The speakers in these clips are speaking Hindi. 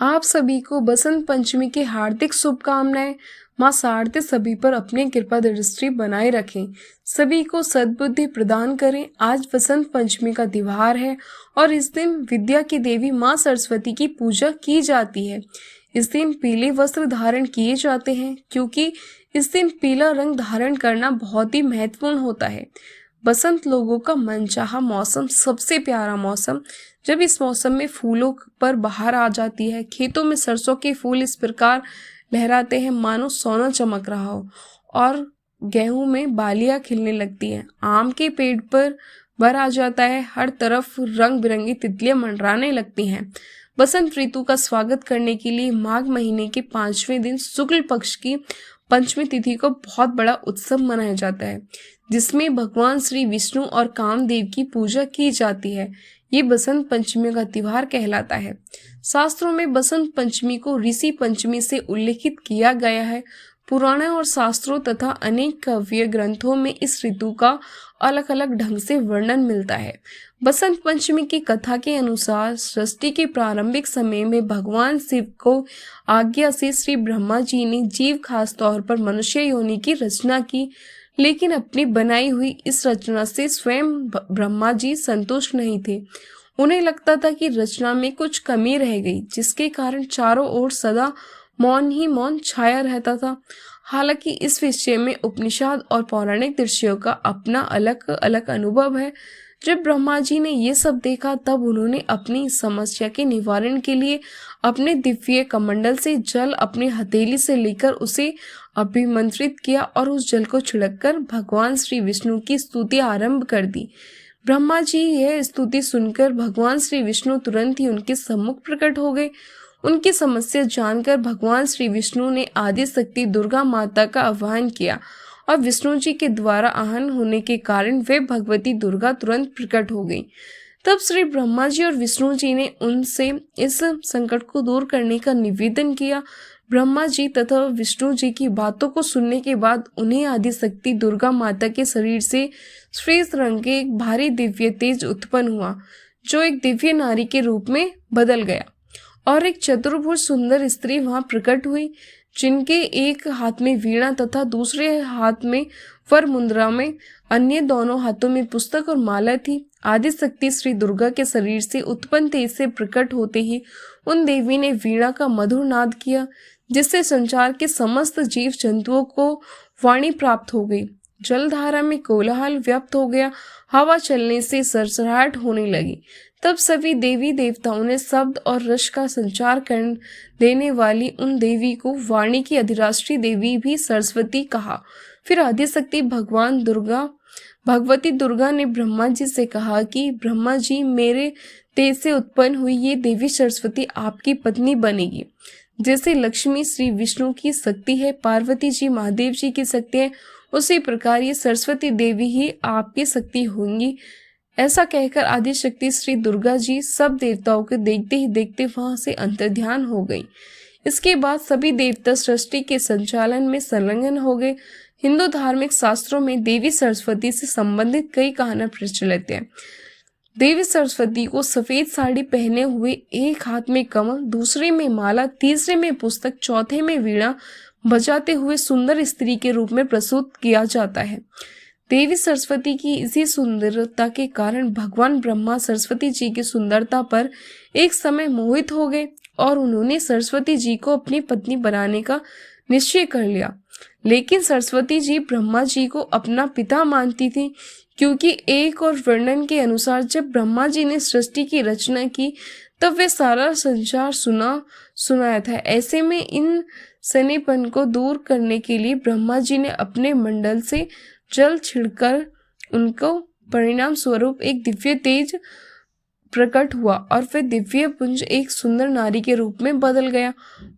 आप सभी को बसंत पंचमी की हार्दिक शुभकामनाएं। माँ शारदे सभी पर अपनी कृपा दृष्टि बनाए रखें, सभी को सद्बुद्धि प्रदान करें। आज बसंत पंचमी का त्योहार है और इस दिन विद्या की देवी माँ सरस्वती की पूजा की जाती है। इस दिन पीले वस्त्र धारण किए जाते हैं क्योंकि इस दिन पीला रंग धारण करना बहुत ही महत्वपूर्ण होता है। बसंत लोगों का मनचाहा मौसम, सबसे प्यारा मौसम। जब इस मौसम में फूलों पर बहार आ जाती है, खेतों में सरसों के फूल इस प्रकार लहराते हैं मानो सोना चमक रहा हो और गेहूं में बालियां खिलने लगती हैं। आम के पेड़ पर बर आ जाता है, हर तरफ रंग बिरंगी तितलियां मंडराने लगती हैं। बसंत ऋतु का स्वागत करने के लिए माघ महीने के 5वें दिन शुक्ल पक्ष की पंचमी तिथि को बहुत बड़ा उत्सव मनाया जाता है, जिसमें भगवान श्री विष्णु और कामदेव की पूजा की जाती है। ये बसंत पंचमी का त्योहार कहलाता है। शास्त्रों में बसंत पंचमी को ऋषि पंचमी से उल्लेखित किया गया है। पुराणों और शास्त्रों तथा अनेक काव्य ग्रंथों में इस ऋतु का अलग अलग ढंग से वर्णन मिलता है। बसंत पंचमी की कथा के अनुसार सृष्टि के प्रारंभिक समय में भगवान शिव को आज्ञा से श्री ब्रह्मा जी ने जीव, खास तौर पर मनुष्य योनि की रचना की, लेकिन अपनी बनाई हुई इस रचना से स्वयं ब्रह्मा जी संतुष्ट नहीं थे। उन्हें लगता था कि रचना में कुछ कमी रह गई, जिसके कारण चारों ओर सदा मौन ही मौन छाया रहता था। हालांकि इस विषय में उपनिषद और पौराणिक दृश्यों का अपना अलग अलग अनुभव है। जब ब्रह्मा जी ने ये सब देखा, तब उन्होंने अपनी समस्या के निवारण के लिए अपने दिव्य कमंडल से जल अपनी हथेली से लेकर उसे अभिमंत्रित किया और उस जल को छिड़ककर भगवान श्री विष्णु की स्तुति आरंभ कर दी। ब्रह्मा जी यह स्तुति सुनकर भगवान श्री विष्णु तुरंत ही उनके सम्मुख प्रकट हो गए। उनकी समस्या जानकर भगवान श्री विष्णु ने आदि शक्ति दुर्गा माता का आह्वान किया और विष्णु जी के द्वारा आहन होने के कारण वे भगवती दुर्गा तुरंत प्रकट हो गई। तब श्री ब्रह्मा जी और विष्णु जी ने उनसे इस संकट को दूर करने का निवेदन किया। ब्रह्मा जी तथा विष्णु जी की बातों को सुनने के बाद उन्हें आदि शक्ति दुर्गा माता के शरीर से श्वेत रंग के एक भारी दिव्य तेज उत्पन्न हुआ, जो एक दिव्य नारी के रूप में बदल गया और एक चतुर्भुज सुंदर स्त्री वहां प्रकट हुई, जिनके एक हाथ में वीणा तथा दूसरे हाथ में वर मुद्रा में अन्य दोनों हाथों में पुस्तक और माला थी। आदि शक्ति श्री दुर्गा के शरीर से उत्पन्न तेज से प्रकट होते ही उन देवी ने वीणा का मधुर नाद किया, जिससे संसार के समस्त जीव जंतुओं को वाणी प्राप्त हो गई। जलधारा में कोलाहल व्याप्त हो गया, हवा चलने से सरसराहट होने लगी। तब सभी देवी देवताओं ने शब्द और रस का संचार कर देने वाली उन देवी को वाणी की अधिराष्ट्रीय देवी भी सरस्वती कहा। फिर आदिशक्ति भगवती दुर्गा ने ब्रह्मा जी से कहा कि ब्रह्मा जी, मेरे तेज से उत्पन्न हुई ये देवी सरस्वती आपकी पत्नी बनेगी। जैसे लक्ष्मी श्री विष्णु की शक्ति है, पार्वती जी महादेव जी की शक्ति है, उसी प्रकार ये सरस्वती देवी ही आपकी शक्ति होंगी। ऐसा कहकर आदि शक्ति श्री दुर्गा जी सब देवताओं को देखते ही देखते वहां से अंतर्ध्यान हो गई। इसके बाद सभी देवता सृष्टि के संचालन में संलग्न हो गए। हिंदू धार्मिक शास्त्रों में देवी सरस्वती से संबंधित कई कहानियां प्रचलित हैं। देवी सरस्वती को सफेद साड़ी पहने हुए, एक हाथ में कमल, दूसरे में माला, तीसरे में पुस्तक, चौथे में वीणा बजाते हुए सुंदर स्त्री के रूप में प्रस्तुत किया जाता है। देवी सरस्वती की इसी सुंदरता के कारण भगवान ब्रह्मा सरस्वती जी की सुंदरता पर एक समय मोहित हो गए और उन्होंने सरस्वती जी को अपनी पत्नी बनाने का निश्चय कर लिया। लेकिन सरस्वती जी ब्रह्मा जी को अपना पिता मानती थी, क्योंकि एक और वर्णन के अनुसार जब ब्रह्मा जी ने सृष्टि की रचना की, तब वे सारा संसार सुनाया था। ऐसे में इन सनेपन को दूर करने के लिए ब्रह्मा जी ने अपने मंडल से जल छिड़कर उनको परिणाम स्वरूप एक दिव्य तेज प्रकट हुआ और वह दिव्य पुंज एक सुंदर नारी के रूप में बदल गया।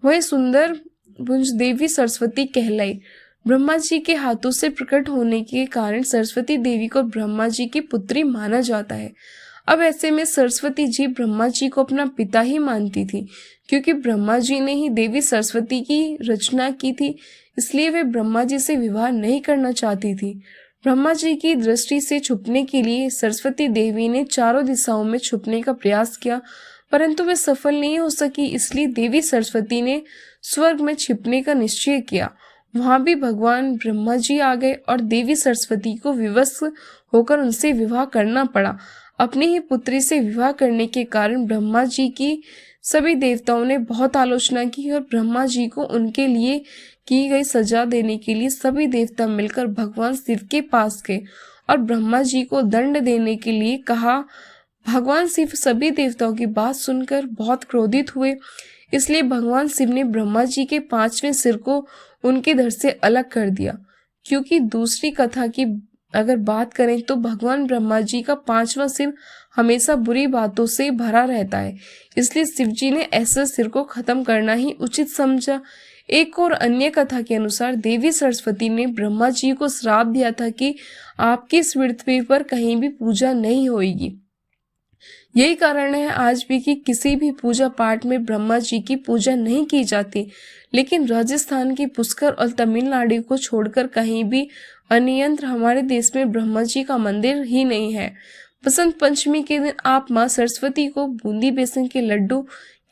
वह सुंदर पुंज देवी सरस्वती कहलाई। ब्रह्मा जी के हाथों से प्रकट होने के कारण सरस्वती देवी को ब्रह्मा जी की पुत्री माना जाता है। अब ऐसे में सरस्वती जी ब्रह्मा जी को अपना पिता ही मानती थी, क्योंकि ब्रह्मा जी ने ही देवी सरस्वती की रचना की थी, इसलिए वे ब्रह्मा जी से विवाह नहीं करना चाहती थी। ब्रह्मा जी की दृष्टि से छुपने के लिए सरस्वती देवी ने चारों दिशाओं में छुपने का प्रयास किया, परंतु वे सफल नहीं हो सकी, इसलिए देवी सरस्वती ने स्वर्ग में छिपने का निश्चय किया। वहां भी भगवान ब्रह्मा जी आ गए और देवी सरस्वती को विवश होकर उनसे विवाह करना पड़ा। अपनी ही पुत्री से विवाह करने के कारण ब्रह्मा जी की सभी देवताओं ने बहुत आलोचना की और ब्रह्मा जी को उनके लिए की गई सजा देने के लिए सभी देवता मिलकर भगवान शिव के पास गए और ब्रह्मा जी को दंड देने के लिए कहा। भगवान शिव सभी देवताओं की बात सुनकर बहुत क्रोधित हुए, इसलिए भगवान शिव ने ब्रह्मा जी के 5वें सिर को उनके धड़ से अलग कर दिया। क्योंकि दूसरी कथा की अगर बात करें तो भगवान ब्रह्मा जी का 5वां सिर हमेशा बुरी बातों से भरा रहता है, इसलिए शिव जी ने ऐसा सिर को खत्म करना ही उचित समझा। एक और अन्य कथा के अनुसार देवी सरस्वती ने ब्रह्मा जी को श्राप दिया था कि आपकी इस पृथ्वी पर कहीं भी पूजा नहीं होगी। यही कारण है आज भी कि किसी भी पूजा पाठ में ब्रह्मा जी की पूजा नहीं की जाती, लेकिन राजस्थान की पुष्कर और तमिलनाडु को छोड़कर कहीं भी अन्यत्र हमारे देश में ब्रह्मा जी का मंदिर ही नहीं है। बसंत पंचमी के दिन आप माँ सरस्वती को बूंदी बेसन के लड्डू,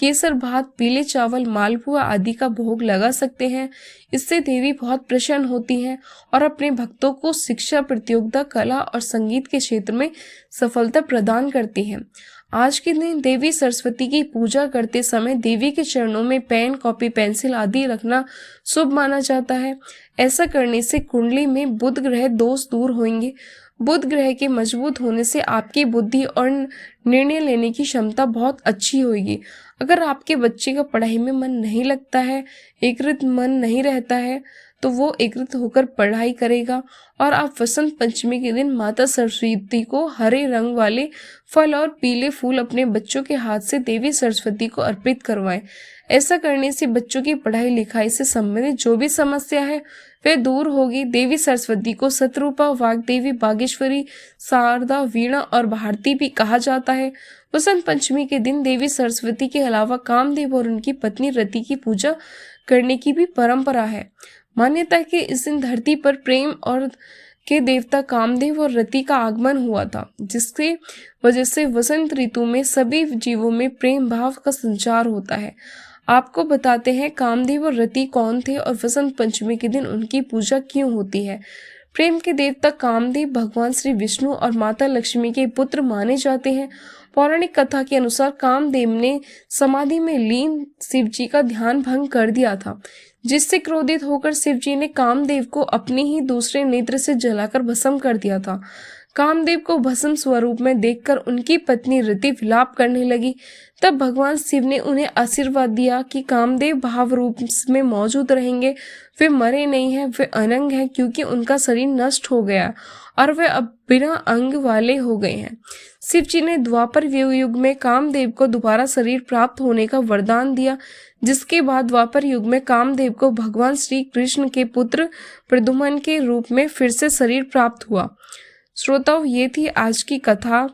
केसर भात, पीले चावल, मालपुआ आदि का भोग लगा सकते हैं। इससे देवी बहुत प्रसन्न होती हैं और अपने भक्तों को शिक्षा, प्रतियोगिता, कला और संगीत के क्षेत्र में सफलता प्रदान करती हैं। आज के दिन देवी सरस्वती की पूजा करते समय देवी के चरणों में पेन, कॉपी, पेंसिल आदि रखना शुभ माना जाता है। ऐसा करने से कुंडली में बुध ग्रह दोष दूर होंगे। बुध ग्रह के मजबूत होने से आपकी बुद्धि और निर्णय लेने की क्षमता बहुत अच्छी होगी। अगर आपके बच्चे का पढ़ाई में मन नहीं लगता है, एकाग्र मन नहीं रहता है, तो वो एकाग्र होकर पढ़ाई करेगा। और आप वसंत पंचमी के दिन माता सरस्वती को हरे रंग वाले फल और पीले फूल अपने बच्चों के हाथ से देवी सरस्वती को अर्पित करवाएं। ऐसा करने से बच्चों की पढ़ाई लिखाई से संबंधित जो भी समस्या है वह दूर होगी। देवी सरस्वती को शतरूपा, वाग्देवी, बागेश्वरी, शारदा, वीणा और भारती भी कहा जाता है। वसंत पंचमी के दिन देवी सरस्वती के अलावा कामदेव और उनकी पत्नी रति की पूजा करने की भी परंपरा है। मान्यता है कि इस दिन धरती पर प्रेम और के देवता कामदेव और रति का आगमन हुआ था, जिसके वजह से वसंत ऋतु में सभी जीवों में प्रेम भाव का संचार होता है। आपको बताते हैं कामदेव और रति कौन थे और वसंत पंचमी के दिन उनकी पूजा क्यों होती है। प्रेम के देवता कामदेव भगवान श्री विष्णु और माता लक्ष्मी के पुत्र माने जाते हैं। पौराणिक कथा के अनुसार कामदेव ने समाधि में लीन शिव जी का ध्यान भंग कर दिया था, जिससे क्रोधित होकर शिव जी ने कामदेव को अपने ही दूसरे नेत्र से जलाकर भस्म कर दिया था। कामदेव को भस्म स्वरूप में देखकर उनकी पत्नी रति विलाप करने लगी। तब भगवान शिव ने उन्हें आशीर्वाद दिया कि कामदेव भाव रूप में मौजूद रहेंगे। वे मरे नहीं हैं, वे अनंग हैं, क्योंकि उनका शरीर नष्ट हो गया और वे अब बिना अंग वाले हो गए हैं। शिव जी ने द्वापर युग में कामदेव को दोबारा शरीर प्राप्त होने का वरदान दिया, जिसके बाद द्वापर युग में कामदेव को भगवान श्री कृष्ण के पुत्र प्रद्युम्न के रूप में फिर से शरीर प्राप्त हुआ। श्रोताओं, ये थी आज की कथा।